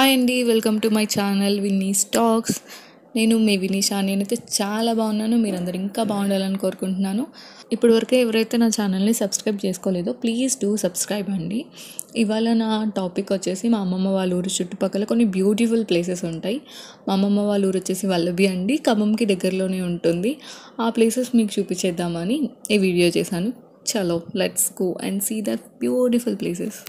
Hi అండి, welcome to my channel Vinni's talks. నేను మీ వినీషా. నేనైతే చాలా బాగున్నాను. మీరందరూ ఇంకా బాగుండాలని కోరుకుంటున్నాను. ఇప్పటివరకు ఎవరైతే నా ఛానల్ని సబ్స్క్రైబ్ చేసుకోలేదో ప్లీజ్ డూ సబ్స్క్రైబ్ అండి. ఇవాళ నా టాపిక్ వచ్చేసి మా అమ్మమ్మ వాళ్ళ ఊరు చుట్టుపక్కల కొన్ని బ్యూటిఫుల్ ప్లేసెస్ ఉంటాయి. మా అమ్మమ్మ వాళ్ళ ఊరు వచ్చేసి వల్లభి అండి, ఖమ్మంకి దగ్గరలోనే ఉంటుంది. ఆ ప్లేసెస్ మీకు చూపించేద్దామని ఈ వీడియో చేశాను. చలో let's go and see that beautiful places.